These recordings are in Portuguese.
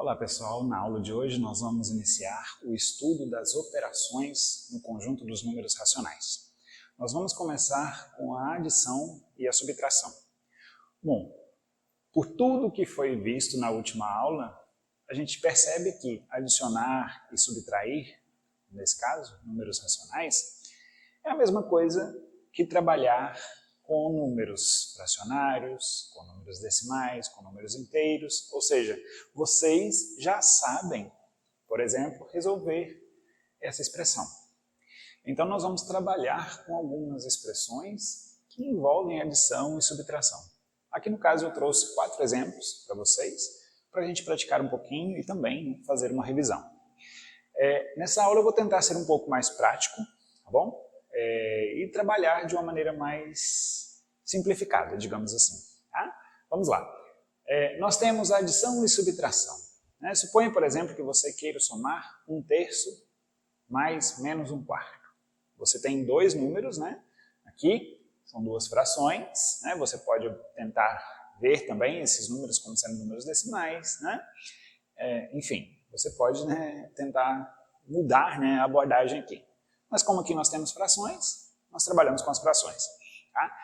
Olá pessoal, na aula de hoje nós vamos iniciar o estudo das operações no conjunto dos números racionais. Nós vamos começar com a adição e a subtração. Bom, por tudo que foi visto na última aula, a gente percebe que adicionar e subtrair, nesse caso, números racionais, é a mesma coisa que trabalhar com números fracionários, com números decimais, com números inteiros, ou seja, vocês já sabem, por exemplo, resolver essa expressão. Então nós vamos trabalhar com algumas expressões que envolvem adição e subtração. Aqui no caso eu trouxe 4 exemplos para vocês, para a gente praticar um pouquinho e também fazer uma revisão. Nessa aula eu vou tentar ser um pouco mais prático, tá bom? E trabalhar de uma maneira mais simplificada, digamos assim. Tá? Vamos lá. Nós temos adição e subtração. Né? Suponha, por exemplo, que você queira somar 1/3 mais menos 1/4. Você tem dois números, né? Aqui são duas frações. Né? Você pode tentar ver também esses números como sendo números decimais. Né? Enfim, você pode, né, tentar mudar, né, a abordagem aqui. Mas como aqui nós temos frações, nós trabalhamos com as frações. Tá?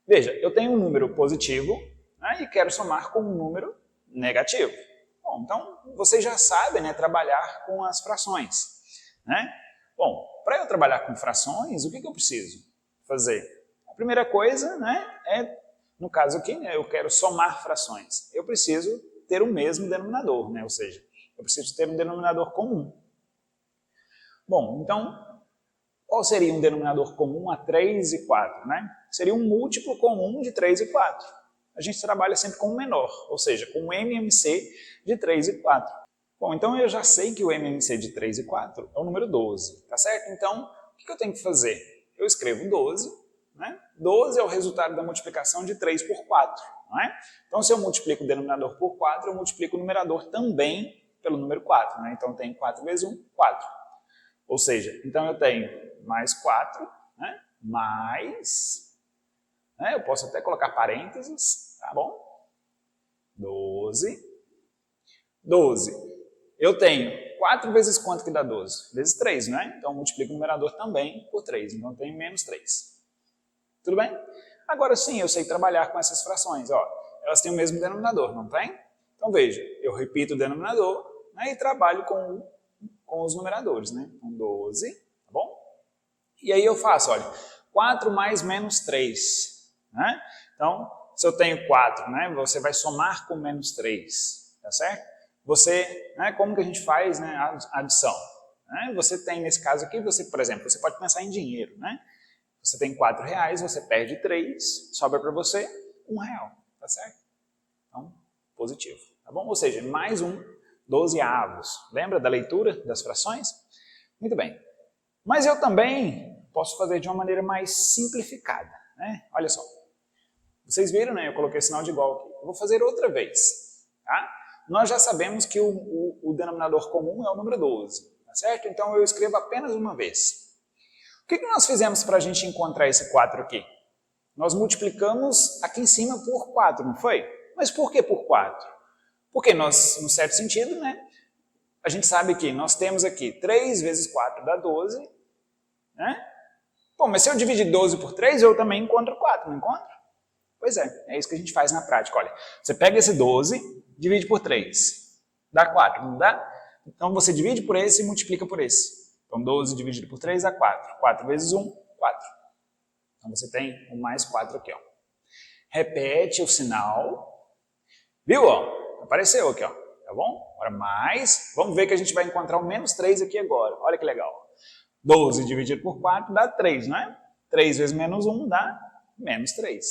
Veja, eu tenho um número positivo, né, e quero somar com um número negativo. Bom, então vocês já sabem, né, trabalhar com as frações. Né? Bom, para eu trabalhar com frações, o que eu preciso fazer? A primeira coisa, né, no caso aqui, né, eu quero somar frações. Eu preciso ter o mesmo denominador, né, ou seja, eu preciso ter um denominador comum. Bom, então, qual seria um denominador comum a 3 e 4? Né? Seria um múltiplo comum de 3 e 4. A gente trabalha sempre com o menor, ou seja, com o MMC de 3 e 4. Bom, então eu já sei que o MMC de 3 e 4 é o número 12, tá certo? Então, o que eu tenho que fazer? Eu escrevo 12, né? 12 é o resultado da multiplicação de 3 por 4. Não é? Então, se eu multiplico o denominador por 4, eu multiplico o numerador também pelo número 4. Né? Então, eu tenho 4 vezes 1, 4. Ou seja, então eu tenho mais 4, né? Mais, né? Eu posso até colocar parênteses, tá bom? 12. 12. Eu tenho 4 vezes quanto que dá 12? Vezes 3, né? Então eu multiplico o numerador também por 3, então eu tenho menos 3. Tudo bem? Agora sim, eu sei trabalhar com essas frações, ó. Elas têm o mesmo denominador, não tem? Então veja, eu repito o denominador, né, e trabalho com os numeradores, né? Então 12, tá bom? E aí eu faço, olha, 4 mais menos 3, né? Então, se eu tenho 4, né, você vai somar com menos 3, tá certo? Você, né, como que a gente faz, né, a adição? Né? Você tem, nesse caso aqui, você, por exemplo, você pode pensar em dinheiro, né? Você tem 4 reais, você perde 3, sobra para você 1 real, tá certo? Então, positivo, tá bom? Ou seja, mais 12 avos. Lembra da leitura das frações? Muito bem. Mas eu também posso fazer de uma maneira mais simplificada. Né? Olha só. Vocês viram, né? Eu coloquei sinal de igual aqui. Eu vou fazer outra vez. Tá? Nós já sabemos que o denominador comum é o número 12. Tá certo? Então eu escrevo apenas uma vez. O que nós fizemos para a gente encontrar esse 4 aqui? Nós multiplicamos aqui em cima por 4, não foi? Mas por que por 4? Porque nós, no certo sentido, né, a gente sabe que nós temos aqui 3 vezes 4 dá 12. Né? Bom, mas se eu dividir 12 por 3, eu também encontro 4, não encontro? Pois é isso que a gente faz na prática. Olha, você pega esse 12, divide por 3, dá 4, não dá? Então você divide por esse e multiplica por esse. Então 12 dividido por 3 dá 4. 4 vezes 1, 4. Então você tem um mais 4 aqui. Ó. Repete o sinal. Viu? Ó? Apareceu aqui, ó, tá bom? Agora mais, vamos ver que a gente vai encontrar o menos 3 aqui agora. Olha que legal. 12 dividido por 4 dá 3, não é? 3 vezes menos 1 dá menos 3.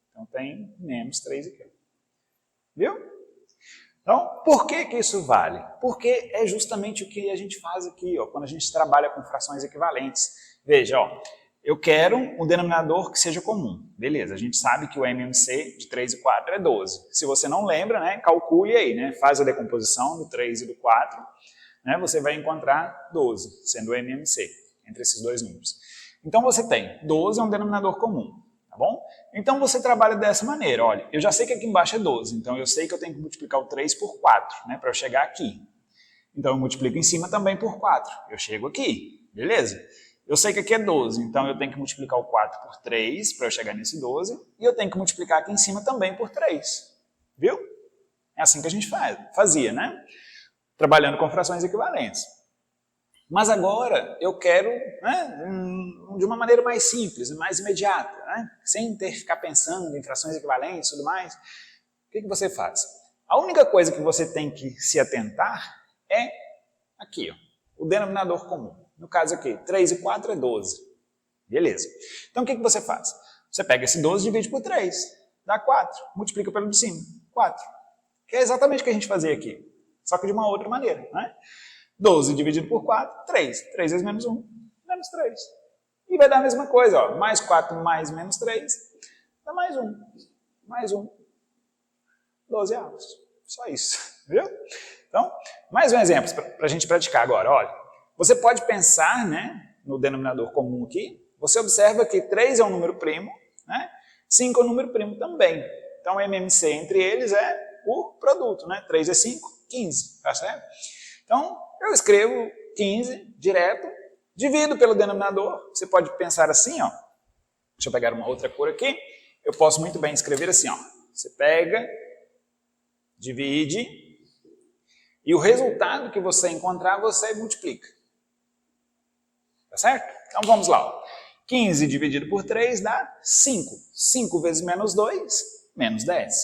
Então tem menos 3 aqui. Viu? Então, por que isso vale? Porque é justamente o que a gente faz aqui, ó, quando a gente trabalha com frações equivalentes. Veja, ó. Eu quero um denominador que seja comum. Beleza, a gente sabe que o MMC de 3 e 4 é 12. Se você não lembra, né, calcule aí, né, faz a decomposição do 3 e do 4, né, você vai encontrar 12, sendo o MMC, entre esses dois números. Então você tem 12 é um denominador comum. tá bom? Então você trabalha dessa maneira, olha, eu já sei que aqui embaixo é 12, então eu sei que eu tenho que multiplicar o 3 por 4, né, para eu chegar aqui. Então eu multiplico em cima também por 4, eu chego aqui, beleza? Eu sei que aqui é 12, então eu tenho que multiplicar o 4 por 3 para eu chegar nesse 12, e eu tenho que multiplicar aqui em cima também por 3, viu? É assim que a gente fazia, né? Trabalhando com frações equivalentes. Mas agora eu quero, né, de uma maneira mais simples, mais imediata, né, sem ter que ficar pensando em frações equivalentes e tudo mais. O que você faz? A única coisa que você tem que se atentar é aqui, ó, o denominador comum. No caso aqui, 3 e 4 é 12. Beleza. Então o que você faz? Você pega esse 12 e divide por 3, dá 4, multiplica pelo de cima, 4. Que é exatamente o que a gente fazia aqui, só que de uma outra maneira, né? 12 dividido por 4, 3. 3 vezes menos 1, menos 3. E vai dar a mesma coisa, ó. Mais 4 mais menos 3, dá mais 1. Mais 1. 12 avos. Só isso, viu? Então, mais um exemplo para a gente praticar agora. Olha, você pode pensar, né, no denominador comum aqui. Você observa que 3 é um número primo, né? 5 é um número primo também. Então, o MMC entre eles é o produto, né? 3 é 5, 15, tá certo? Então, eu escrevo 15 direto, divido pelo denominador. Você pode pensar assim, ó. Deixa eu pegar uma outra cor aqui. Eu posso muito bem escrever assim, ó. Você pega, divide, e o resultado que você encontrar, você multiplica. Tá certo? Então, vamos lá. Ó. 15 dividido por 3 dá 5. 5 vezes menos 2, menos 10.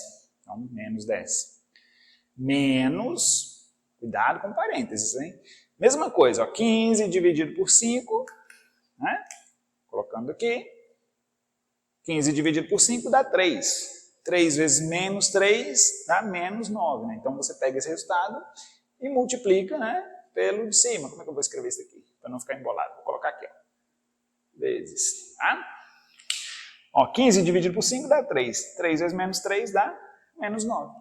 Então, menos 10. Menos... Cuidado com parênteses, hein? Mesma coisa, ó, 15 dividido por 5, né? Colocando aqui. 15 dividido por 5 dá 3. 3 vezes menos 3 dá menos 9, né? Então você pega esse resultado e multiplica, né, pelo de cima. Como é que eu vou escrever isso aqui? Para não ficar embolado. Vou colocar aqui, ó. Vezes, tá? Ó, 15 dividido por 5 dá 3. 3 vezes menos 3 dá menos 9.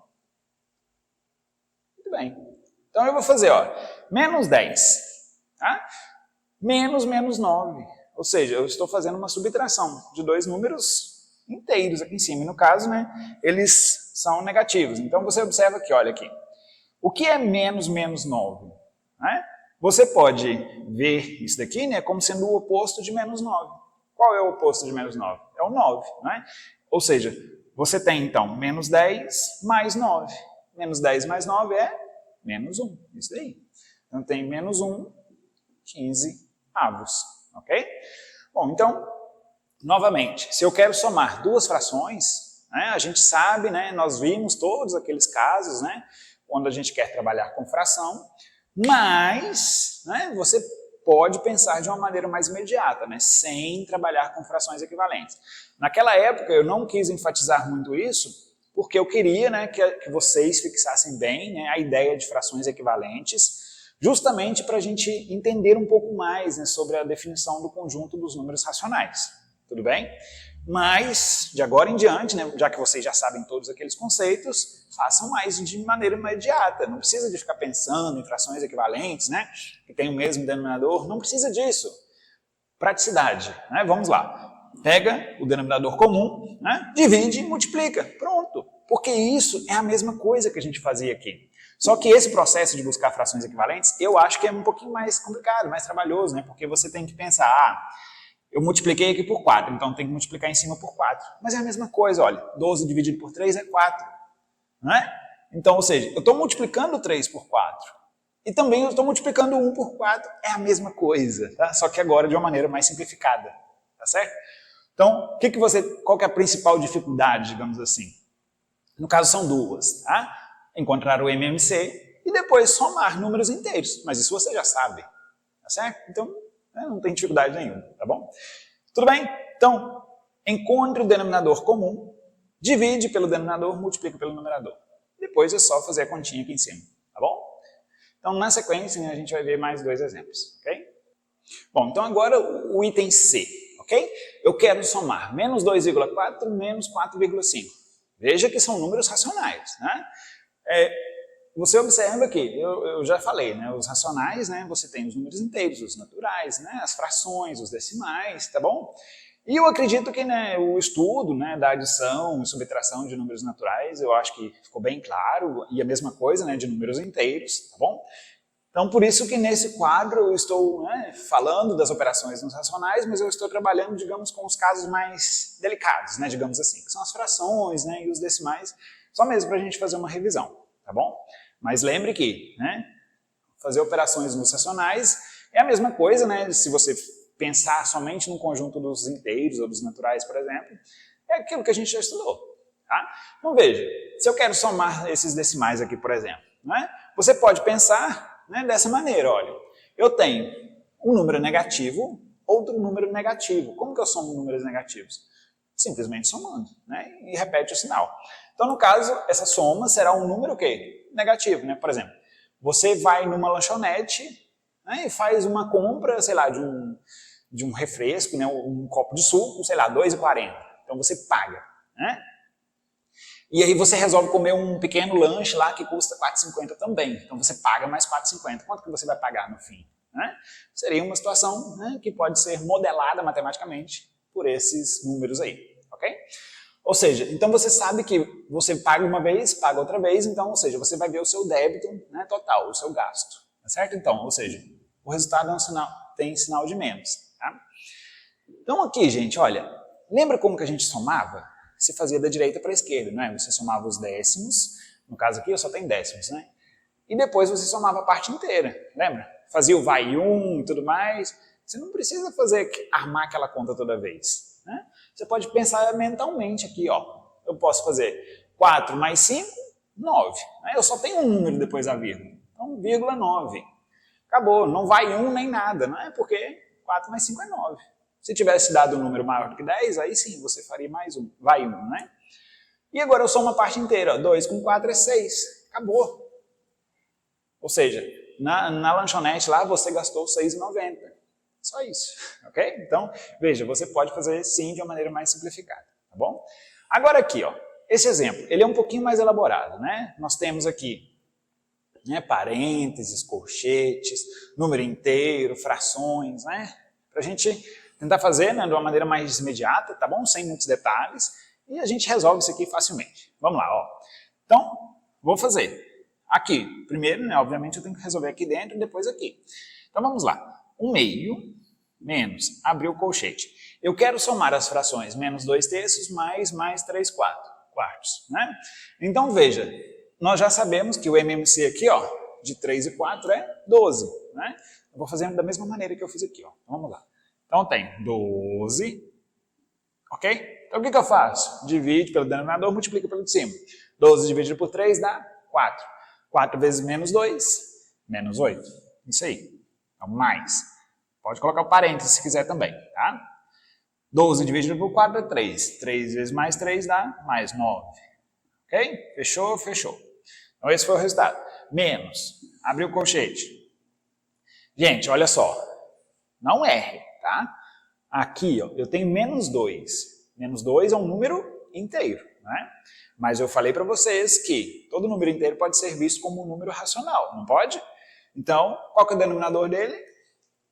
Muito bem. Então eu vou fazer, ó, menos 10, tá? Menos 9. Ou seja, eu estou fazendo uma subtração de dois números inteiros aqui em cima. E no caso, né, eles são negativos. Então você observa aqui, olha aqui. O que é menos 9? Né? Você pode ver isso daqui, né, como sendo o oposto de menos 9. Qual é o oposto de menos 9? É o 9, né? Ou seja, você tem então menos 10 mais 9. Menos 10 mais 9 é menos 1, isso daí. Então tem menos 1, 15 avos, ok? Bom, então, novamente, se eu quero somar duas frações, né, a gente sabe, né, nós vimos todos aqueles casos, né, quando a gente quer trabalhar com fração, mas, né, você pode pensar de uma maneira mais imediata, né, sem trabalhar com frações equivalentes. Naquela época eu não quis enfatizar muito isso, porque eu queria, né, que vocês fixassem bem, né, a ideia de frações equivalentes, justamente para a gente entender um pouco mais, né, sobre a definição do conjunto dos números racionais. Tudo bem? Mas, de agora em diante, né, já que vocês já sabem todos aqueles conceitos, façam mais de maneira imediata. Não precisa de ficar pensando em frações equivalentes, né, que tem o mesmo denominador. Não precisa disso. Praticidade. Né? Vamos lá. Pega o denominador comum, né, divide e multiplica. Pronto. Porque isso é a mesma coisa que a gente fazia aqui. Só que esse processo de buscar frações equivalentes, eu acho que é um pouquinho mais complicado, mais trabalhoso, né? Porque você tem que pensar, eu multipliquei aqui por 4, então tem que multiplicar em cima por 4. Mas é a mesma coisa, olha, 12 dividido por 3 é 4. Não é? Então, ou seja, eu estou multiplicando 3 por 4. E também eu estou multiplicando 1 por 4, é a mesma coisa, tá? Só que agora de uma maneira mais simplificada, tá certo? Então, qual que é a principal dificuldade, digamos assim? No caso são duas, tá? Encontrar o MMC e depois somar números inteiros, mas isso você já sabe, tá certo? Então, não tem dificuldade nenhuma, tá bom? Tudo bem? Então, encontre o denominador comum, divide pelo denominador, multiplica pelo numerador. Depois é só fazer a continha aqui em cima, tá bom? Então, na sequência, a gente vai ver mais dois exemplos, ok? Bom, então agora o item C, ok? Eu quero somar menos 2,4 menos 4,5. Veja que são números racionais, né? Você observa que, eu já falei, né? Os racionais, né? Você tem os números inteiros, os naturais, né? As frações, os decimais, tá bom? E eu acredito que, né, o estudo, né, da adição e subtração de números naturais, eu acho que ficou bem claro, e a mesma coisa, né, de números inteiros, tá bom? Então, por isso que nesse quadro eu estou, né, falando das operações nos racionais, mas eu estou trabalhando, digamos, com os casos mais delicados, né, digamos assim, que são as frações, né, e os decimais, só mesmo para a gente fazer uma revisão, tá bom? Mas lembre que, né, fazer operações nos racionais é a mesma coisa, né, se você pensar somente no conjunto dos inteiros ou dos naturais, por exemplo, é aquilo que a gente já estudou. Tá? Então veja, se eu quero somar esses decimais aqui, por exemplo, né, você pode pensar, né, dessa maneira, olha, eu tenho um número negativo, outro número negativo. Como que eu somo números negativos? Simplesmente somando, né, e repete o sinal. Então, no caso, essa soma será um número o quê? Negativo, né? Por exemplo, você vai numa lanchonete, né, e faz uma compra, sei lá, de um refresco, né, um copo de suco, sei lá, R$2,40. Então você paga, né? E aí você resolve comer um pequeno lanche lá que custa R$4,50 também. Então você paga mais R$4,50. Quanto que você vai pagar no fim? Né? Seria uma situação, né, que pode ser modelada matematicamente por esses números aí, ok? Ou seja, então você sabe que você paga uma vez, paga outra vez, então, ou seja, você vai ver o seu débito, né, total, o seu gasto, tá certo? Então, ou seja, o resultado é um sinal, tem sinal de menos, tá? Então aqui, gente, olha, lembra como que a gente somava? Você fazia da direita para a esquerda, não é? Você somava os décimos, no caso aqui eu só tenho décimos, né? E depois você somava a parte inteira, lembra? Fazia o vai um e tudo mais. Você não precisa armar aquela conta toda vez, né? Você pode pensar mentalmente aqui, ó. Eu posso fazer 4 mais 5, 9. Né? Eu só tenho um número depois da vírgula. Então, vírgula 9. Acabou, não vai 1 nem nada, não é? Porque 4 mais 5 é 9. Se tivesse dado um número maior do que 10, aí sim, você faria mais 1. Vai 1, né? E agora eu somo a parte inteira. Ó. 2 com 4 é 6. Acabou. Ou seja, na lanchonete lá você gastou R$6,90. Só isso, ok? Então, veja, você pode fazer sim de uma maneira mais simplificada, tá bom? Agora aqui, ó, esse exemplo, ele é um pouquinho mais elaborado, né? Nós temos aqui, né, parênteses, colchetes, número inteiro, frações, né? Pra gente tentar fazer, né, de uma maneira mais imediata, tá bom? Sem muitos detalhes, e a gente resolve isso aqui facilmente. Vamos lá, ó. Então, vou fazer aqui. Primeiro, né, obviamente, eu tenho que resolver aqui dentro e depois aqui. Então, vamos lá. 1/2 menos, abrir o colchete. Eu quero somar as frações menos 2/3 mais 3/4, né? Então, veja, nós já sabemos que o MMC aqui, ó, de 3 e 4 é 12, né? Eu vou fazer da mesma maneira que eu fiz aqui, ó. Então, vamos lá. Então, tem 12, ok? Então, o que eu faço? Divide pelo denominador, multiplica pelo de cima. 12 dividido por 3 dá 4. 4 vezes menos 2, menos 8. Isso aí. Então, mais. Pode colocar o parênteses se quiser também, tá? 12 dividido por 4 é 3. 3 vezes mais 3 dá mais 9. Ok? Fechou? Fechou. Então, esse foi o resultado. Menos. Abriu o colchete. Gente, olha só. Não erre, tá? Aqui, ó, eu tenho menos 2. Menos 2 é um número inteiro, né? Mas eu falei para vocês que todo número inteiro pode ser visto como um número racional, não pode? Então, qual que é o denominador dele?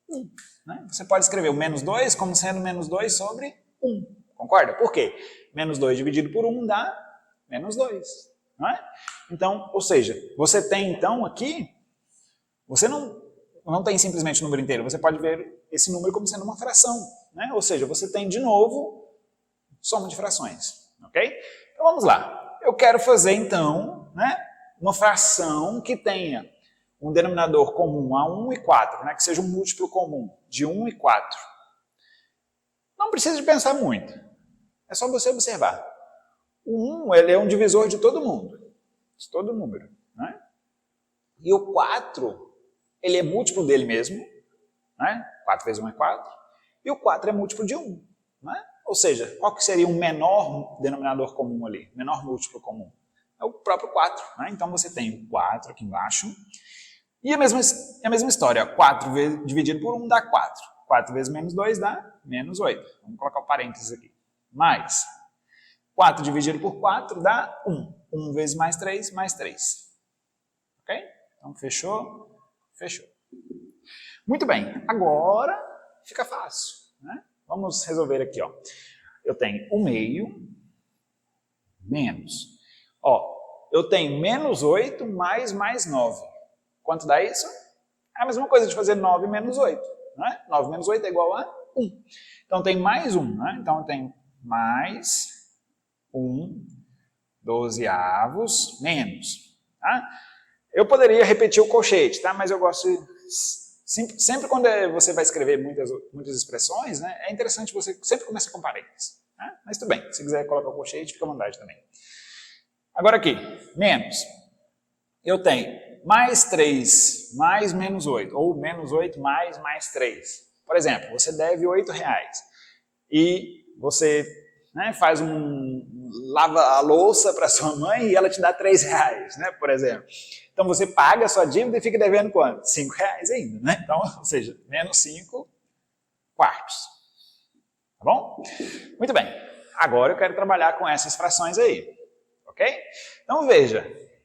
1. Né? Você pode escrever o menos 2 como sendo menos 2 sobre 1. Concorda? Por quê? Menos 2 dividido por 1 dá menos 2. Não é? Então, ou seja, você tem então aqui, você não tem simplesmente o número inteiro, você pode ver esse número como sendo uma fração. Né? Ou seja, você tem de novo soma de frações. Ok? Então vamos lá. Eu quero fazer então, né, uma fração que tenha um denominador comum a 1 e 4, né, que seja um múltiplo comum de 1 e 4. Não precisa de pensar muito. É só você observar. O 1 ele é um divisor de todo mundo, de todo número. Né? E o 4 ele é múltiplo dele mesmo. Né? 4 vezes 1 é 4. E o 4 é múltiplo de 1. Né? Ou seja, qual que seria um menor denominador comum ali? Menor múltiplo comum? É o próprio 4. Né? Então você tem o 4 aqui embaixo. E a mesma história, 4 dividido por 1 dá 4. 4 vezes menos 2 dá menos 8. Vamos colocar o parênteses aqui. Mais 4 dividido por 4 dá 1. 1 vezes mais 3, mais 3. Ok? Então, fechou? Fechou. Muito bem. Agora fica fácil. Né? Vamos resolver aqui, ó. Eu tenho 1/2 menos. Ó, eu tenho menos 8 mais 9. Quanto dá isso? É a mesma coisa de fazer 9 menos 8. Né? 9 menos 8 é igual a 1. Então tem mais 1. Né? Então eu tenho mais 1 12avos menos. Tá? Eu poderia repetir o colchete, tá? Mas eu gosto de... Sempre quando você vai escrever muitas expressões, né, é interessante você sempre começar com parênteses. Né? Mas tudo bem, se quiser colocar o colchete, fica à vontade também. Agora aqui, menos. Eu tenho mais 3 mais menos 8, ou menos 8 mais 3. Por exemplo, você deve R$8 e você faz lava a louça para sua mãe e ela te dá R$3, né, por exemplo. Então você paga a sua dívida e fica devendo quanto? R$5 ainda, né? Então, ou seja, menos 5 quartos. Tá bom? Muito bem. Agora eu quero trabalhar com essas frações aí. Ok? Então veja,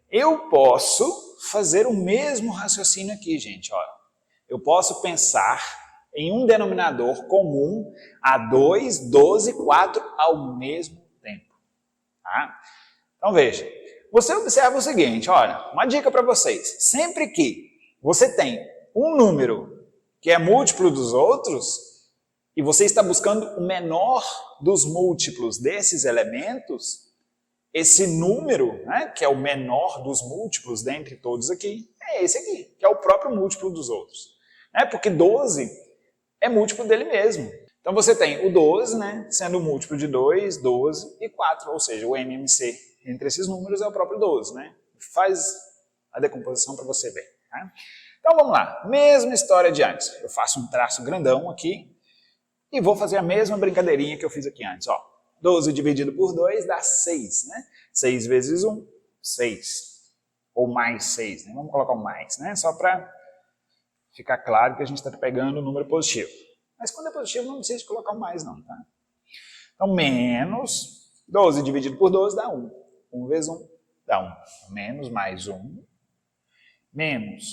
eu posso fazer o mesmo raciocínio aqui, gente. Olha, eu posso pensar em um denominador comum a 2, 12 e 4 ao mesmo tempo. Tá? Então veja, você observa o seguinte, olha, uma dica para vocês. Sempre que você tem um número que é múltiplo dos outros e você está buscando o menor dos múltiplos desses elementos, esse número, que é o menor dos múltiplos dentre todos aqui, é esse aqui, que é o próprio múltiplo dos outros. Porque 12 é múltiplo dele mesmo. Então você tem o 12, sendo o múltiplo de 2, 12 e 4, ou seja, o MMC entre esses números é o próprio 12. Faz a decomposição para você ver. Tá? Então vamos lá, mesma história de antes. Eu faço um traço grandão aqui e vou fazer a mesma brincadeirinha que eu fiz aqui antes. Ó. 12 dividido por 2 dá 6. 6 vezes 1, 6. Ou mais 6. Vamos colocar o mais, só para ficar claro que a gente está pegando o número positivo. Mas quando é positivo não precisa de colocar o mais não. Tá? Então menos 12 dividido por 12 dá 1. 1 vezes 1 dá 1. Menos mais 1. Menos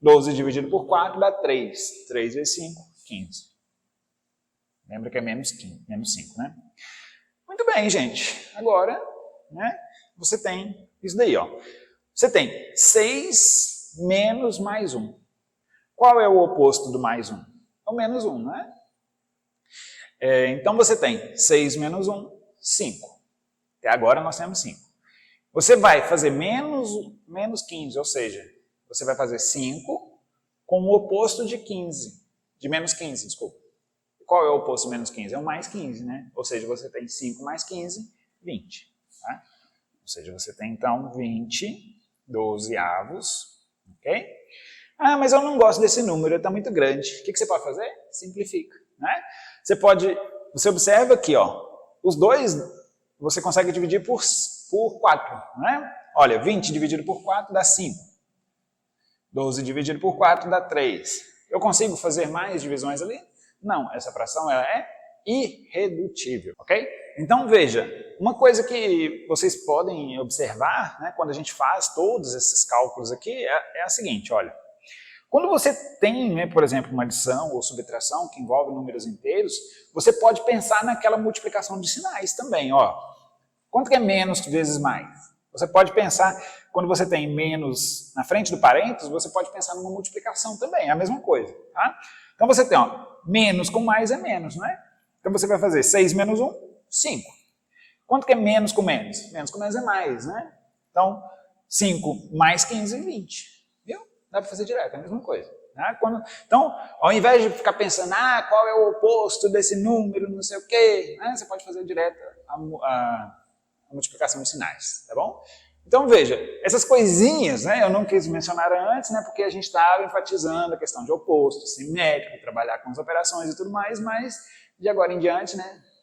12 dividido por 4 dá 3. 3 vezes 5, 15. Lembra que é menos 5, né? Muito bem, gente. Agora, você tem isso daí, ó. Você tem 6 menos mais 1. Qual é o oposto do mais 1? É o menos 1, né? Então você tem 6 menos 1, 5. Até agora nós temos 5. Você vai fazer menos 15, ou seja, você vai fazer 5 com o oposto de 15. De menos 15, desculpa. Qual é o oposto de menos 15? É o mais 15, né? Ou seja, você tem 5 mais 15, 20. Tá? Ou seja, você tem então 20 12avos, ok? Ah, mas eu não gosto desse número, está muito grande. O que você pode fazer? Simplifica, Você observa aqui, ó, os dois você consegue dividir por 4, Olha, 20 dividido por 4 dá 5. 12 dividido por 4 dá 3. Eu consigo fazer mais divisões ali? Não, essa fração ela é irredutível, ok? Então veja, uma coisa que vocês podem observar, quando a gente faz todos esses cálculos aqui, é a seguinte, olha. Quando você tem, por exemplo, uma adição ou subtração que envolve números inteiros, você pode pensar naquela multiplicação de sinais também, ó. Quanto que é menos vezes mais? Você pode pensar, quando você tem menos na frente do parênteses, você pode pensar numa multiplicação também, é a mesma coisa, tá? Então você tem, ó, menos com mais é menos, Então você vai fazer 6 menos 1, 5. Quanto que é menos com menos? Menos com menos é mais, Então, 5 mais 15, 20. Viu? Dá para fazer direto, é a mesma coisa. Então, ao invés de ficar pensando, qual é o oposto desse número, não sei o quê, você pode fazer direto a multiplicação de sinais, tá bom? Então veja, essas coisinhas, eu não quis mencionar antes, porque a gente estava enfatizando a questão de oposto, simétrico, trabalhar com as operações e tudo mais, mas de agora em diante,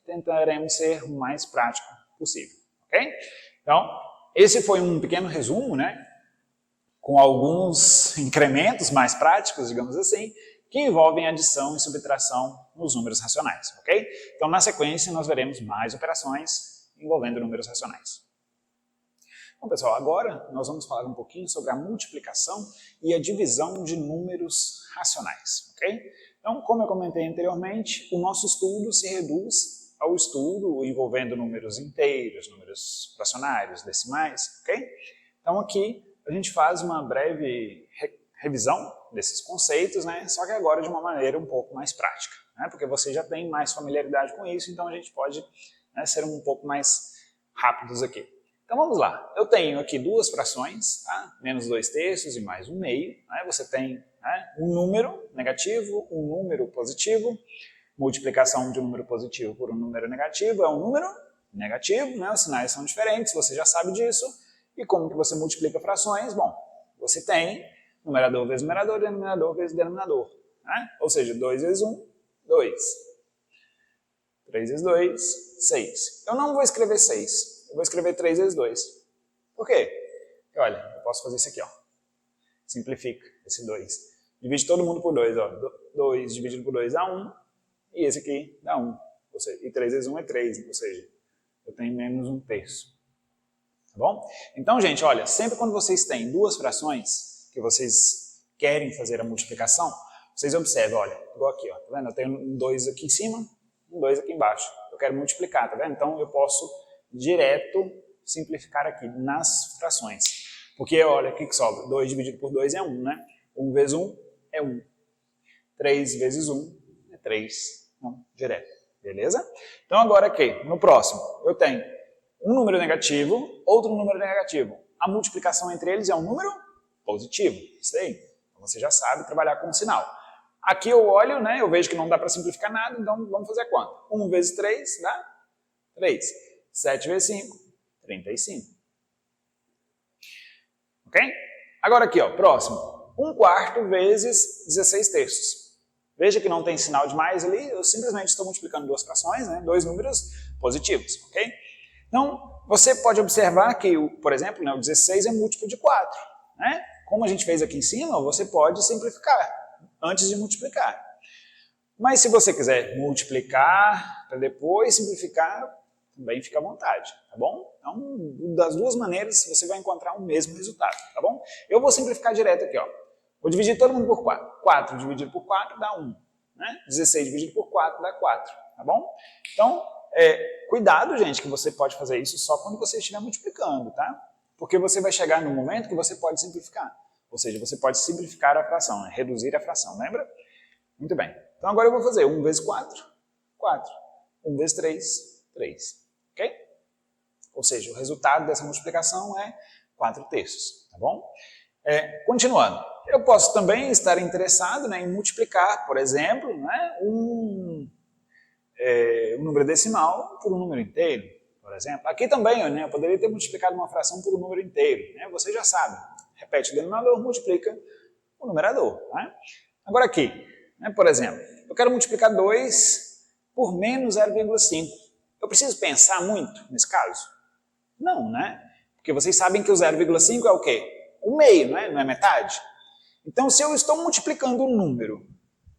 tentaremos ser o mais prático possível, ok? Então, esse foi um pequeno resumo, com alguns incrementos mais práticos, digamos assim, que envolvem adição e subtração nos números racionais, ok? Então, na sequência, nós veremos mais operações envolvendo números racionais. Bom, pessoal, agora nós vamos falar um pouquinho sobre a multiplicação e a divisão de números racionais, ok? Então, como eu comentei anteriormente, o nosso estudo se reduz ao estudo envolvendo números inteiros, números fracionários, decimais, ok? Então aqui a gente faz uma breve revisão desses conceitos, né? Só que agora de uma maneira um pouco mais prática, né? Porque você já tem mais familiaridade com isso, então a gente pode, né, ser um pouco mais rápidos aqui. Então vamos lá, eu tenho aqui duas frações, tá? Menos 2/3 e mais 1/2, né? Você tem, né, um número negativo, um número positivo, multiplicação de um número positivo por um número negativo é um número negativo, né? Os sinais são diferentes, você já sabe disso. E como que você multiplica frações? Bom, você tem numerador vezes numerador, denominador vezes denominador, né? Ou seja, 2 vezes 1, 2. 3 vezes 2, 6. Eu não vou escrever 6. Eu vou escrever 3 vezes 2. Por quê? Porque, olha, eu posso fazer isso aqui, ó. Simplifica esse 2. Divide todo mundo por 2, ó. 2 dividido por 2 dá 1. E esse aqui dá 1. Ou seja, e 3 vezes 1 é 3. Ou seja, eu tenho menos 1/3. Tá bom? Então, gente, olha, sempre quando vocês têm duas frações que vocês querem fazer a multiplicação, vocês observam, olha, igual aqui, ó. Tá vendo? Eu tenho um 2 aqui em cima, um 2 aqui embaixo. Eu quero multiplicar, tá vendo? Então, eu posso direto simplificar aqui nas frações. Porque, olha, o que sobra? 2 dividido por 2 é 1, né? 1 vezes 1 é 1. 3 vezes 1 é 3. Então, direto. Beleza? Então, agora aqui, no próximo, eu tenho um número negativo, outro número negativo. A multiplicação entre eles é um número positivo. Isso aí. Então, você já sabe trabalhar com o sinal. Aqui eu olho, né? Eu vejo que não dá para simplificar nada, então vamos fazer quanto? 1 vezes 3 dá 3. 7 vezes 5, 35. Ok? Agora aqui, ó, próximo. 1/4 vezes 16/3. Veja que não tem sinal de mais ali, eu simplesmente estou multiplicando duas frações, né? Dois números positivos, ok? Então, você pode observar que, por exemplo, né, o 16 é múltiplo de 4. Né? Como a gente fez aqui em cima, você pode simplificar antes de multiplicar. Mas se você quiser multiplicar para depois simplificar, também fica à vontade, tá bom? Então, das duas maneiras, você vai encontrar o mesmo resultado, tá bom? Eu vou simplificar direto aqui, ó. Vou dividir todo mundo por 4. 4 dividido por 4 dá 1. Né? 16 dividido por 4 dá 4, tá bom? Então, cuidado, gente, que você pode fazer isso só quando você estiver multiplicando, tá? Porque você vai chegar no momento que você pode simplificar. Ou seja, você pode simplificar a fração, né? Reduzir a fração, lembra? Muito bem. Então agora eu vou fazer 1 vezes 4, 4. 1 vezes 3, 3. Ok? Ou seja, o resultado dessa multiplicação é 4/3, tá bom? Continuando. Eu posso também estar interessado, né, em multiplicar, por exemplo, né, um número decimal por um número inteiro, por exemplo. Aqui também, né, eu poderia ter multiplicado uma fração por um número inteiro. Né? Você já sabe. Repete o denominador, multiplica o numerador. Né? Agora aqui, né, por exemplo, eu quero multiplicar 2 por menos 0,5. Eu preciso pensar muito nesse caso? Não, né? Porque vocês sabem que o 0,5 é o quê? O meio, não é? Não é metade? Então, se eu estou multiplicando um número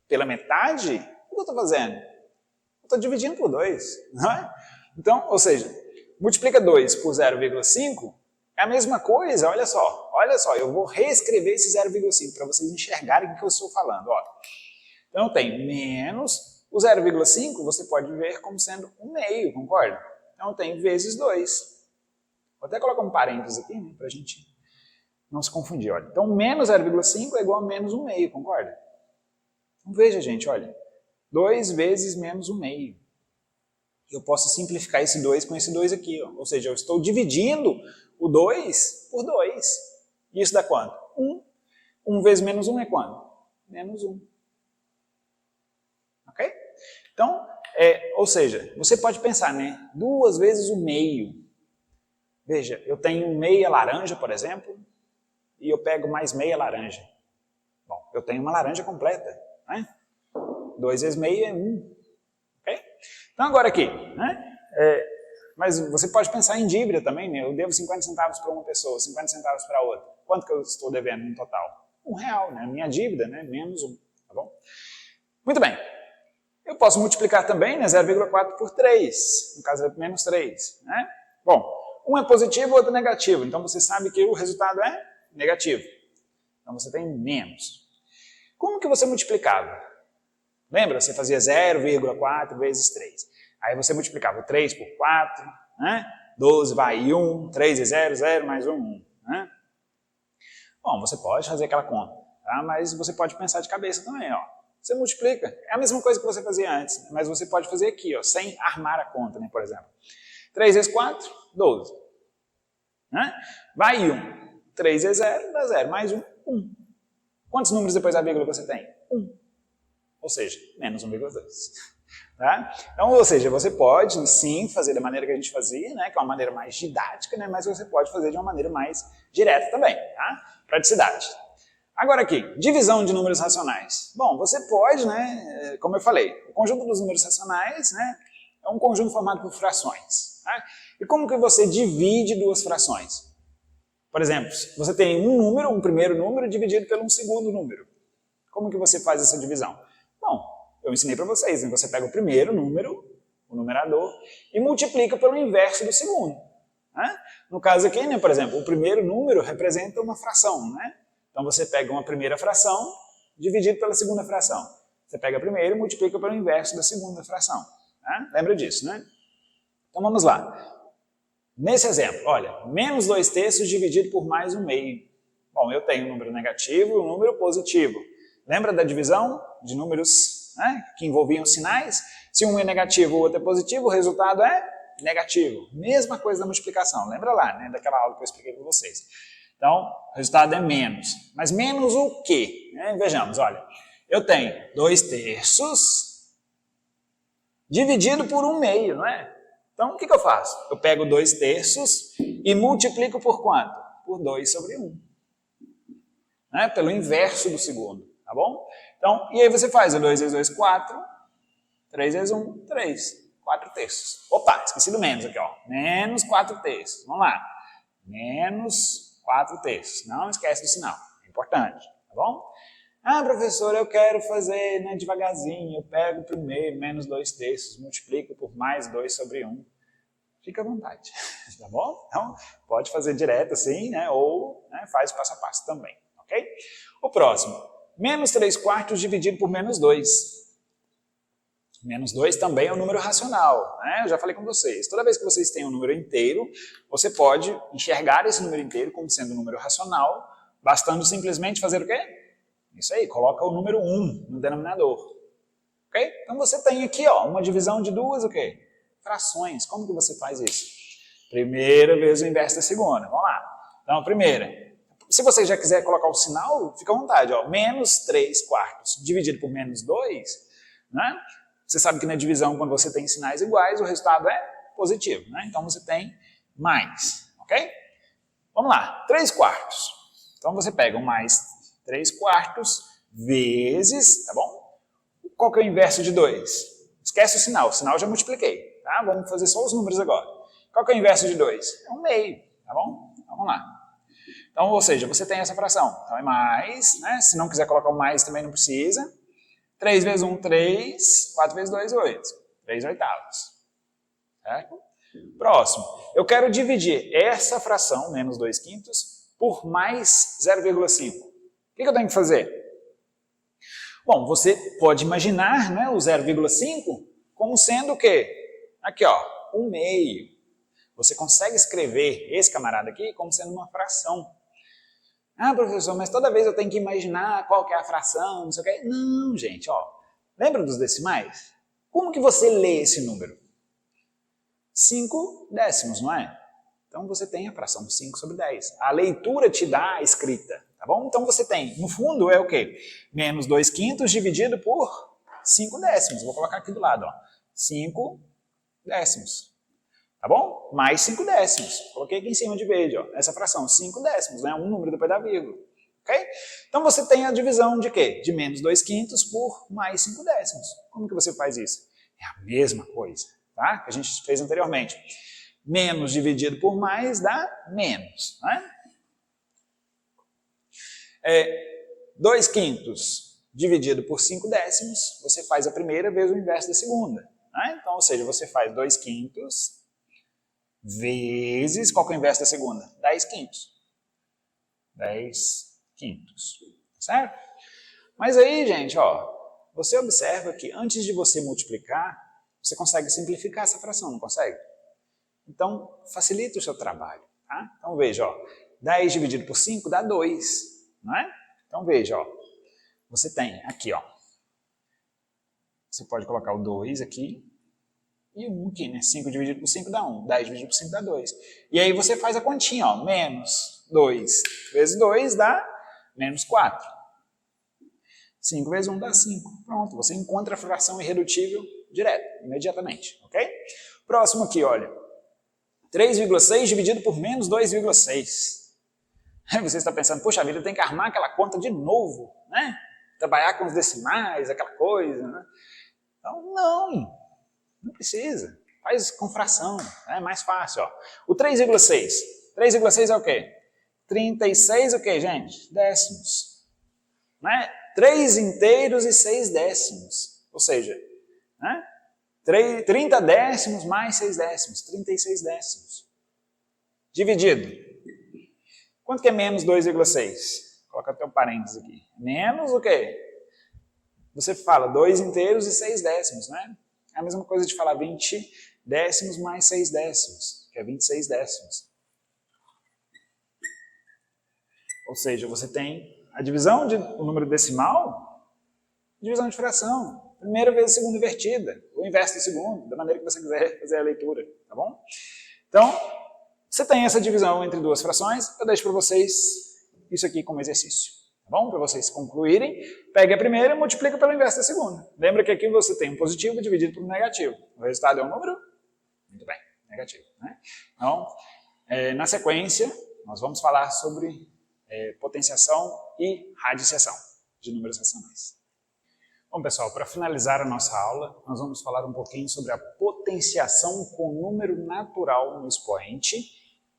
pela metade, o que eu estou fazendo? Eu estou dividindo por 2, não é? Então, ou seja, multiplica 2 por 0,5 é a mesma coisa, olha só, eu vou reescrever esse 0,5 para vocês enxergarem o que eu estou falando. Ó. Então, eu tenho menos, o 0,5 você pode ver como sendo um meio, concorda? Então, eu tenho vezes 2. Vou até colocar um parênteses aqui, né, para a gente não se confundir. Olha. Então, menos 0,5 é igual a menos 1 meio, concorda? Então, veja, gente, olha. 2 vezes menos 1 meio. Eu posso simplificar esse 2 com esse 2 aqui. Ó. Ou seja, eu estou dividindo o 2 por 2. E isso dá quanto? 1. 1 vezes menos 1 é quanto? Menos 1. Ok? Então, ou seja, você pode pensar, né? 2 vezes o meio. Veja, eu tenho meia laranja, por exemplo, e eu pego mais meia laranja. Bom, eu tenho uma laranja completa, né? 2 vezes meio é 1. Okay? Então agora aqui, né? Mas você pode pensar em dívida também, né? Eu devo 50 centavos para uma pessoa, 50 centavos para outra. Quanto que eu estou devendo no total? R$1, né? Minha dívida, né? Menos 1, tá bom? Muito bem. Eu posso multiplicar também, né? 0,4 por 3, no caso é menos 3, né? Bom, um é positivo, o outro é negativo. Então você sabe que o resultado é negativo. Então você tem menos. Como que você multiplicava? Lembra? Você fazia 0,4 vezes 3. Aí você multiplicava o 3 por 4, né? 12 vai e 1, 3 é 0, 0 mais 1, 1. Né? Bom, você pode fazer aquela conta, tá? Mas você pode pensar de cabeça também, ó. Você multiplica, é a mesma coisa que você fazia antes, mas você pode fazer aqui, ó, sem armar a conta, né, por exemplo. 3 vezes 4, 12. Né? Vai 1. 3 vezes 0, dá 0. Mais 1, 1. Quantos números depois da vírgula você tem? 1. Ou seja, menos 1,2. Tá? Então, ou seja, você pode sim fazer da maneira que a gente fazia, né, que é uma maneira mais didática, né, mas você pode fazer de uma maneira mais direta também, tá? Praticidade. Agora aqui, divisão de números racionais. Bom, você pode, né, como eu falei, o conjunto dos números racionais, né, é um conjunto formado por frações. Tá? E como que você divide duas frações? Por exemplo, você tem um número, um primeiro número, dividido pelo um segundo número. Como que você faz essa divisão? Bom, eu ensinei para vocês, né? Você pega o primeiro número, o numerador, e multiplica pelo inverso do segundo. Né? No caso aqui, né, por exemplo, o primeiro número representa uma fração, né? Então você pega uma primeira fração, dividido pela segunda fração. Você pega a primeira e multiplica pelo inverso da segunda fração. Né? Lembra disso, né? Então vamos lá. Nesse exemplo, olha, menos 2/3 dividido por mais 1/2. Bom, eu tenho um número negativo e um número positivo. Lembra da divisão de números, né, que envolviam sinais? Se um é negativo e o outro é positivo, o resultado é negativo. Mesma coisa da multiplicação, lembra lá, né, daquela aula que eu expliquei para vocês. Então, o resultado é menos. Mas menos o quê? Vejamos, olha, eu tenho 2/3 dividido por 1/2, não é? Então, o que eu faço? Eu pego 2/3 e multiplico por quanto? Por 2 sobre 1. Né? Pelo inverso do segundo, tá bom? Então, e aí você faz o 2 vezes 2, 4. 3 vezes 1, 3. 4/3. Opa, esqueci do menos aqui, ó. Menos 4/3. Vamos lá. Menos 4/3. Não esquece do sinal. É importante, tá bom? Ah, professor, eu quero fazer, né, devagarzinho. Eu pego o primeiro, menos 2/3, multiplico por mais 2 sobre 1. Fica à vontade, tá bom? Então, pode fazer direto assim, né, ou, né, faz passo a passo também, ok? O próximo, menos 3/4 dividido por menos 2. Menos 2 também é um número racional, né? Eu já falei com vocês. Toda vez que vocês têm um número inteiro, você pode enxergar esse número inteiro como sendo um número racional, bastando simplesmente fazer o quê? Isso aí, coloca o número 1 no denominador. Ok? Então você tem aqui, ó, uma divisão de duas o quê? Frações. Como que você faz isso? Primeira vezes o inverso da segunda. Vamos lá. Então, primeira. Se você já quiser colocar o sinal, fica à vontade. Ó. Menos 3/4 dividido por menos 2, né? Você sabe que na divisão, quando você tem sinais iguais, o resultado é positivo. Né? Então você tem mais. Ok? Vamos lá. 3/4. Então você pega o mais 3/4 vezes, tá bom? Qual que é o inverso de 2? Esquece o sinal eu já multipliquei, tá? Vamos fazer só os números agora. Qual que é o inverso de 2? É 1/2, tá bom? Então, vamos lá. Então, ou seja, você tem essa fração. Então é mais, né? Se não quiser colocar o mais também não precisa. 3 vezes 1, 3. 4 vezes 2, 8. 3/8. Certo? Próximo. Eu quero dividir essa fração, menos 2/5, por mais 0,5. O que eu tenho que fazer? Bom, você pode imaginar, né, o 0,5 como sendo o quê? Aqui, ó, 1/2. Você consegue escrever esse camarada aqui como sendo uma fração. Ah, professor, mas toda vez eu tenho que imaginar qual que é a fração, não sei o quê. Não, gente, ó. Lembra dos decimais? Como que você lê esse número? 5 décimos, não é? Então você tem a fração 5 sobre 10. A leitura te dá a escrita, tá bom? Então você tem, no fundo, é o quê? Menos 2/5 dividido por 5 décimos. Vou colocar aqui do lado, ó. 5 décimos. Tá bom? Mais 5 décimos. Coloquei aqui em cima de verde, ó. Essa fração, 5 décimos, né? Um número depois da vírgula. Ok? Então você tem a divisão de quê? De menos 2/5 por mais 5 décimos. Como que você faz isso? É a mesma coisa, tá? Que a gente fez anteriormente. Menos dividido por mais dá menos, né? 2/5 dividido por 5 décimos, você faz a primeira vezes o inverso da segunda. Né? Então, ou seja, você faz 2/5 vezes, qual que é o inverso da segunda? 10/5. 10/5. Certo? Mas aí, gente, ó, você observa que antes de você multiplicar, você consegue simplificar essa fração, não consegue? Então, facilita o seu trabalho. Tá? Então, veja, ó, 10 dividido por 5 dá 2, não é? Então, veja, ó, você tem aqui, ó, você pode colocar o 2 aqui e o 1 aqui, né? 5 dividido por 5 dá 1, 10 dividido por 5 dá 2. E aí você faz a continha, ó, menos 2 vezes 2 dá menos 4. 5 vezes 1 dá 5. Pronto, você encontra a fração irredutível direto, imediatamente, ok? Próximo aqui, olha. 3,6 dividido por menos 2,6. Aí você está pensando, poxa vida, tem que armar aquela conta de novo, né? Trabalhar com os decimais, aquela coisa, né? Então, não precisa. Faz com fração, é mais fácil, ó. O 3,6. 3,6 é o quê? 36 o quê, gente? Décimos. Né? 3 inteiros e 6 décimos. Ou seja, né? 30 décimos mais 6 décimos. 36 décimos. Dividido. Quanto que é menos 2,6? Coloca até um parênteses aqui. Menos o quê? Você fala 2 inteiros e 6 décimos, né? É a mesma coisa de falar 20 décimos mais 6 décimos, que é 26 décimos. Ou seja, você tem a divisão do número decimal, divisão de fração. Primeira vezes segunda invertida, o inverso do segundo, da maneira que você quiser fazer a leitura, tá bom? Então, você tem essa divisão entre duas frações, eu deixo para vocês isso aqui como exercício. Tá bom? Para vocês concluírem, pegue a primeira e multiplica pelo inverso da segunda. Lembra que aqui você tem um positivo dividido por um negativo. O resultado é um número? Muito bem, negativo. Né? Então, na sequência, nós vamos falar sobre potenciação e radiciação de números racionais. Bom, pessoal, para finalizar a nossa aula, nós vamos falar um pouquinho sobre a potenciação com número natural no expoente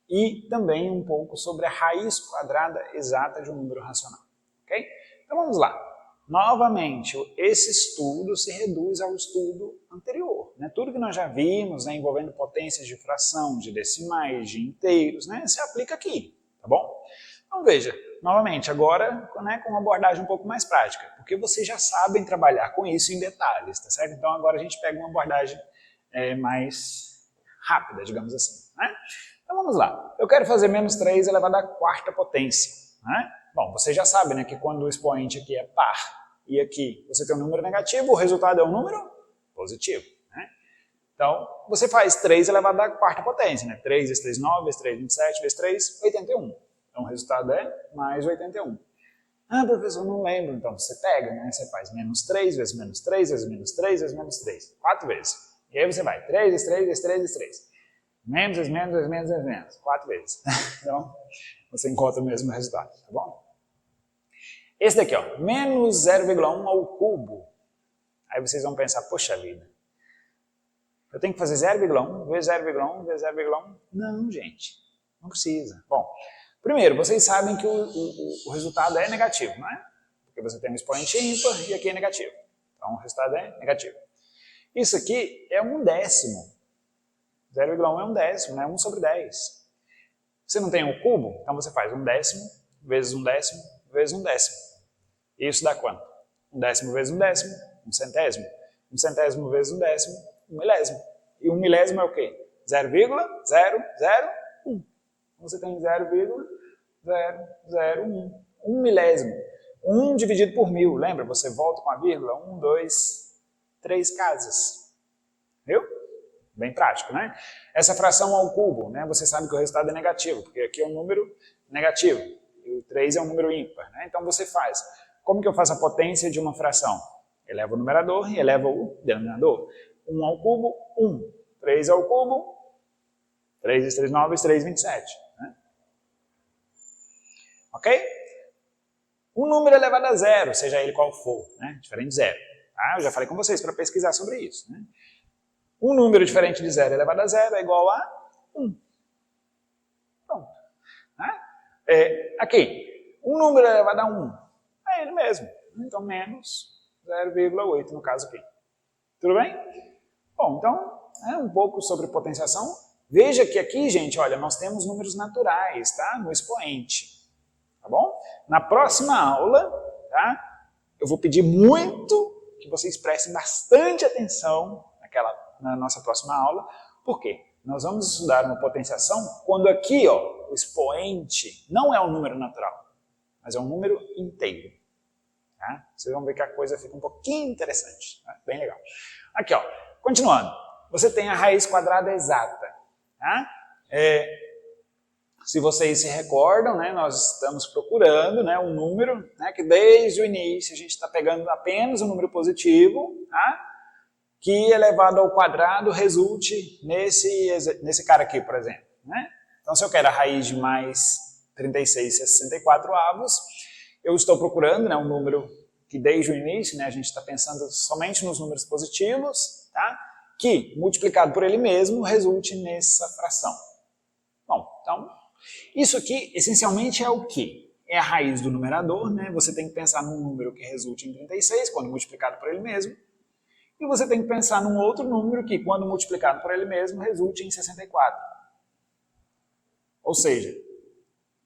e também um pouco sobre a raiz quadrada exata de um número racional. Okay? Então vamos lá. Novamente, esse estudo se reduz ao estudo anterior. Né? Tudo que nós já vimos, né, envolvendo potências de fração, de decimais, de inteiros, né, se aplica aqui, tá bom? Então veja, novamente, agora, né, com uma abordagem um pouco mais prática, porque vocês já sabem trabalhar com isso em detalhes, tá certo? Então agora a gente pega uma abordagem mais rápida, digamos assim. Né? Então vamos lá. Eu quero fazer menos 3 elevado à quarta potência. Né? Bom, vocês já sabem, né, que quando o expoente aqui é par e aqui você tem um número negativo, o resultado é um número positivo. Né? Então, você faz 3 elevado à quarta potência. Né? 3 vezes 3, 9, vezes 3, 27, vezes 3, 81. Então, o resultado é mais 81. Ah, professor, não lembro. Então, você pega, né? Você faz menos 3 vezes menos 3 vezes menos 3 vezes menos 3. 4 vezes. E aí você vai 3 vezes 3 vezes 3 vezes 3. Menos vezes menos vezes menos vezes menos. 4 vezes. Então, você encontra o mesmo resultado, tá bom? Esse daqui, ó, menos 0,1 ao cubo. Aí vocês vão pensar, poxa vida, eu tenho que fazer 0,1 vezes 0,1 vezes 0,1? Não, gente, não precisa. Bom, primeiro, vocês sabem que o resultado é negativo, não é? Porque você tem um expoente ímpar e aqui é negativo. Então, o resultado é negativo. Isso aqui é um décimo. 0,1 é um décimo, né? 1 sobre 10. Você não tem um cubo? Então você faz um décimo vezes um décimo vezes um décimo. Isso dá quanto? Um décimo vezes um décimo, um centésimo. Um centésimo vezes um décimo, um milésimo. E um milésimo é o quê? 0,001. Você tem 0,001. Um milésimo. 1 dividido por 1000. Lembra? Você volta com a vírgula. 1, 2, 3 casas. Viu? Bem prático, né? Essa fração ao cubo, né? Você sabe que o resultado é negativo, porque aqui é um número negativo. E o 3 é um número ímpar. Né? Então você faz. Como que eu faço a potência de uma fração? Eleva o numerador e eleva o denominador. 1 ao cubo, 1. 3 ao cubo, 3 vezes 3, 9 vezes 3, 27. Né? Ok? Um número elevado a zero, seja ele qual for, né? Diferente de zero. Tá? Eu já falei com vocês para pesquisar sobre isso. Né? Um número diferente de zero elevado a zero é igual a 1. Pronto. Né? Aqui, um número elevado a 1 é ele mesmo. Então, menos 0,8 no caso aqui. Tudo bem? Bom, então, um pouco sobre potenciação. Veja que aqui, gente, olha, nós temos números naturais, tá? No expoente. Tá bom? Na próxima aula, tá? Eu vou pedir muito que que vocês prestem bastante atenção na nossa próxima aula. Por quê? Nós vamos estudar uma potenciação quando aqui, ó, o expoente não é um número natural, mas é um número inteiro. Tá? Vocês vão ver que a coisa fica um pouquinho interessante. Tá? Bem legal. Aqui, ó, continuando. Você tem a raiz quadrada exata. Tá? Se vocês se recordam, né, nós estamos procurando, né, um número, né, que desde o início a gente está pegando apenas um número positivo, tá? Que elevado ao quadrado resulte nesse cara aqui, por exemplo. Né? Então, se eu quero a raiz de mais 36/64, eu estou procurando, né, um número que desde o início, né, a gente está pensando somente nos números positivos, tá? Que multiplicado por ele mesmo resulte nessa fração. Bom, então, isso aqui essencialmente é o quê? É a raiz do numerador, né? Você tem que pensar num número que resulte em 36 quando multiplicado por ele mesmo. E você tem que pensar num outro número que, quando multiplicado por ele mesmo, resulte em 64. Ou seja,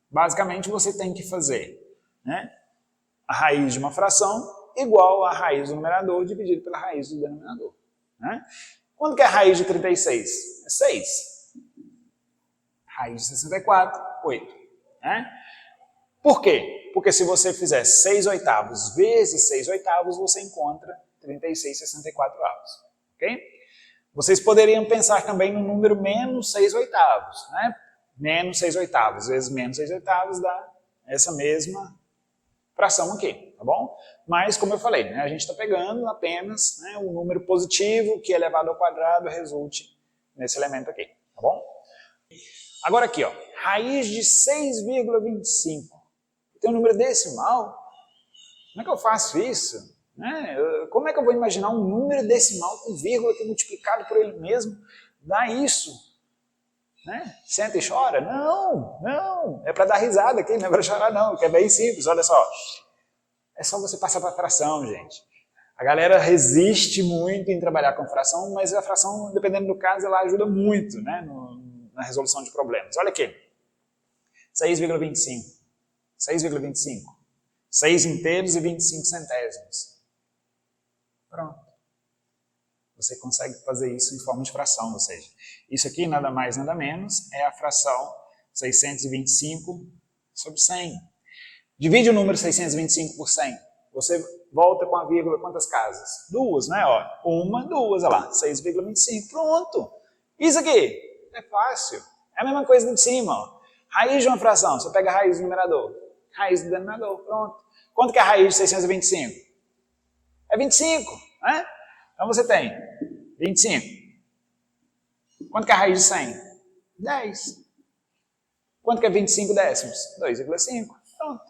basicamente você tem que fazer, né, a raiz de uma fração igual à raiz do numerador dividido pela raiz do denominador. Né? Quanto que é a raiz de 36? É 6. Raiz de 64, 8. Né? Por quê? Porque se você fizer 6/8 vezes 6/8, você encontra 36/64. Ok? Vocês poderiam pensar também no número menos 6/8. Né? Menos 6/8 vezes menos 6/8 dá essa mesma fração aqui, tá bom? Mas, como eu falei, né, a gente está pegando apenas, né, um número positivo que elevado ao quadrado resulte nesse elemento aqui, tá bom? Agora aqui, ó, raiz de 6,25. Tem um número decimal? Como é que eu faço isso? Né? Como é que eu vou imaginar um número decimal com vírgula que multiplicado por ele mesmo dá isso? Né? Senta e chora? Não, não. É para dar risada aqui, não é para chorar não, que é bem simples, olha só. É só você passar para fração, gente. A galera resiste muito em trabalhar com fração, mas a fração, dependendo do caso, ela ajuda muito, né, na resolução de problemas. Olha aqui. 6,25. 6,25. 6 inteiros e 25 centésimos. Pronto. Você consegue fazer isso em forma de fração, ou seja, isso aqui nada mais nada menos é a fração 625/100. Divide o número 625 por 100. Você volta com a vírgula quantas casas? 2, né? Ó, 1, 2, olha lá, 6,25. Pronto. Isso aqui é fácil. É a mesma coisa de cima, ó. Raiz de uma fração, você pega a raiz do numerador, raiz do denominador, pronto. Quanto que é a raiz de 625? É 25, né? Então você tem 25. Quanto que é a raiz de 100? 10. Quanto que é 25 décimos? 2,5. Pronto.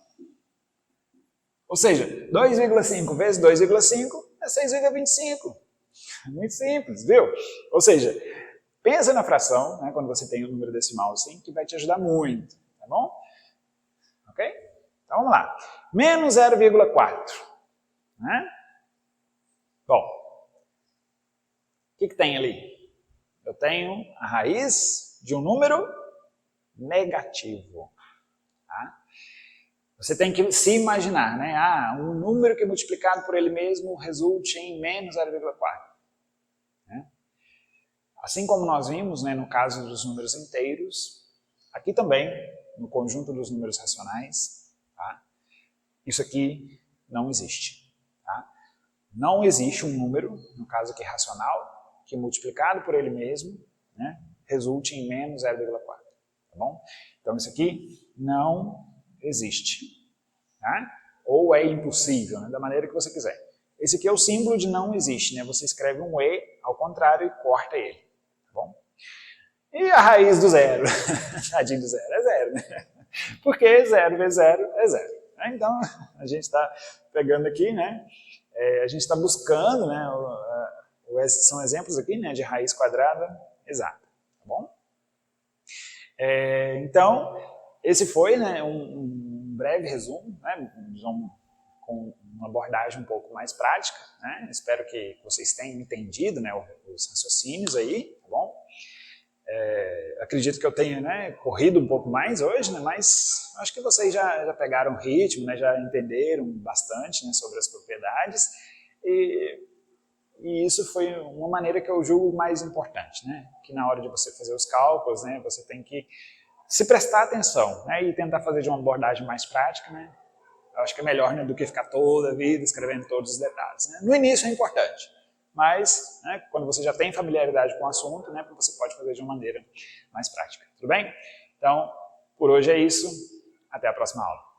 Ou seja, 2,5 vezes 2,5 é 6,25. Muito simples, viu? Ou seja, pensa na fração, né, quando você tem um número decimal assim, que vai te ajudar muito, tá bom? Ok? Então vamos lá. Menos 0,4. Né? Bom, o que tem ali? Eu tenho a raiz de um número negativo. Tá? Você tem que se imaginar, né? Um número que multiplicado por ele mesmo resulte em menos 0,4. Né? Assim como nós vimos, né, no caso dos números inteiros, aqui também, no conjunto dos números racionais, tá? Isso aqui não existe. Tá? Não existe um número, no caso aqui racional, que multiplicado por ele mesmo, né, resulte em menos 0,4. Tá bom? Então isso aqui não existe. Tá? Ou é impossível, né, da maneira que você quiser. Esse aqui é o símbolo de não existe. Né? Você escreve um E ao contrário e corta ele. Tá bom? E a raiz do zero? Tadinho do zero, é zero. Né? Porque 0 vezes 0 é 0. Né? Então a gente está pegando aqui, né? A gente está buscando, né, são exemplos aqui, né, de raiz quadrada exata. Tá bom? Então, esse foi, né, um breve resumo, né, com uma abordagem um pouco mais prática. Né? Espero que vocês tenham entendido, né, os raciocínios aí, tá bom? Acredito que eu tenha, né, corrido um pouco mais hoje, né, mas acho que vocês já pegaram o ritmo, né, já entenderam bastante, né, sobre as propriedades. E isso foi uma maneira que eu julgo mais importante, né? Que na hora de você fazer os cálculos, né, você tem que se prestar atenção, né, e tentar fazer de uma abordagem mais prática, né? Eu acho que é melhor, né, do que ficar toda a vida escrevendo todos os detalhes, né? No início é importante, mas, né, quando você já tem familiaridade com o assunto, né, você pode fazer de uma maneira mais prática. Tudo bem? Então, por hoje é isso. Até a próxima aula.